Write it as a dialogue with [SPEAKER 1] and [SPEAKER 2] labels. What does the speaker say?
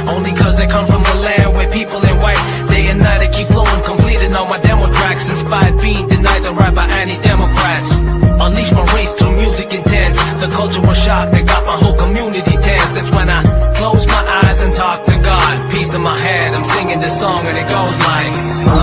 [SPEAKER 1] only cause I come from the land where people in white, day and night I keep flowing, completing all my demo tracks, inspired being denied the right by anti-democrats. Unleash my race to music intense, the cultural shock that got my whole community tense. That's when I close my eyes and talk to God. Peace in my head, I'm singing this song and it goes like